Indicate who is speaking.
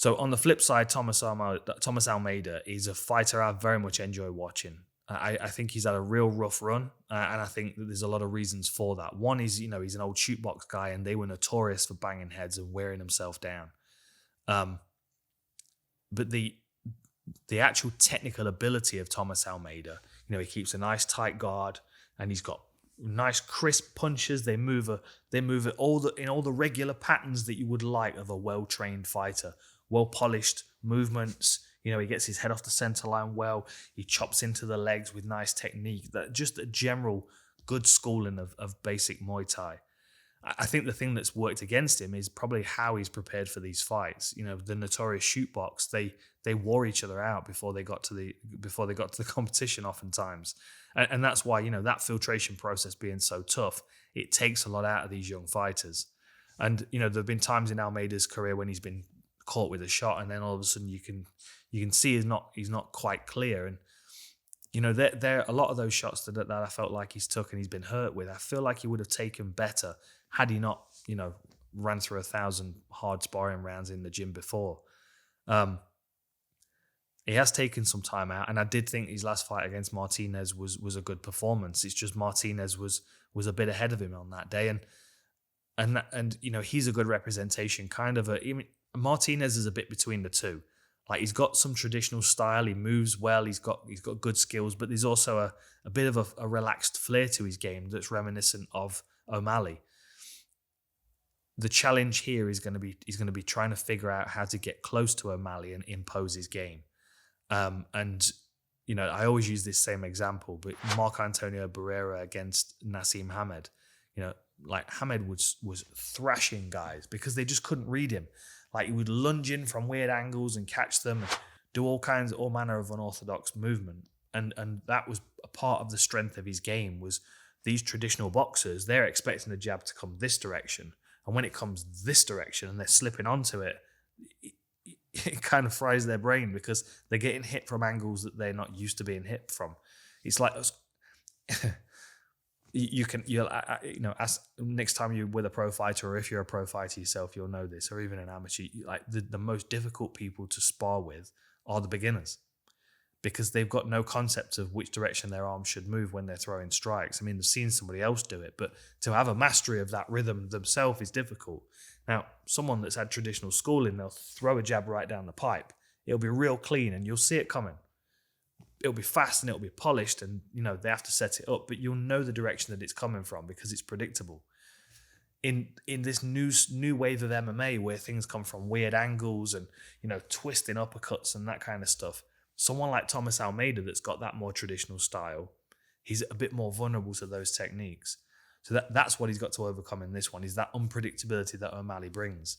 Speaker 1: So on the flip side, Thomas Almeida is a fighter I very much enjoy watching. I think he's had a real rough run, and I think that there's a lot of reasons for that. One is, he's an old shootbox guy, and they were notorious for banging heads and wearing himself down. Um, but the actual technical ability of Thomas Almeida, he keeps a nice tight guard, and he's got nice crisp punches. They move it in all the regular patterns that you would like of a well-trained fighter, well polished movements. He gets his head off the center line well. He chops into the legs with nice technique. That just a general good schooling of basic Muay Thai. I think the thing that's worked against him is probably how he's prepared for these fights. The notorious shootbox, they wore each other out before they got to the competition oftentimes. And that's why, that filtration process being so tough, it takes a lot out of these young fighters. And, there've been times in Almeida's career when he's been caught with a shot, and then all of a sudden you can see he's not quite clear. And there a lot of those shots that I felt like he's took and he's been hurt with, I feel like he would have taken better had he not ran through 1,000 hard sparring rounds in the gym before. He has taken some time out, and I did think his last fight against Martinez was a good performance. It's just Martinez was a bit ahead of him on that day, and he's a good representation. Martinez is a bit between the two. Like, he's got some traditional style, he moves well, he's got good skills, but there's also a bit of a relaxed flair to his game that's reminiscent of O'Malley. The challenge here is going to be trying to figure out how to get close to O'Malley and impose his game. I always use this same example, but Marc Antonio Barrera against Nassim Hamed, Hamed was thrashing guys because they just couldn't read him. Like, he would lunge in from weird angles and catch them and do all manner of unorthodox movement. And that was a part of the strength of his game. Was these traditional boxers, they're expecting the jab to come this direction. And when it comes this direction and they're slipping onto it, it kind of fries their brain because they're getting hit from angles that they're not used to being hit from. It's like ask next time you're with a pro fighter, or if you're a pro fighter yourself, you'll know this, or even an amateur. Like, the most difficult people to spar with are the beginners, because they've got no concept of which direction their arms should move when they're throwing strikes. I mean, they've seen somebody else do it, but to have a mastery of that rhythm themselves is difficult. Now, someone that's had traditional schooling, they'll throw a jab right down the pipe. It'll be real clean and you'll see it coming. It'll be fast and it'll be polished, and they have to set it up, but you'll know the direction that it's coming from because it's predictable. In this new wave of MMA where things come from weird angles and twisting uppercuts and that kind of stuff, someone like Thomas Almeida that's got that more traditional style, he's a bit more vulnerable to those techniques. So that's what he's got to overcome in this one, is that unpredictability that O'Malley brings.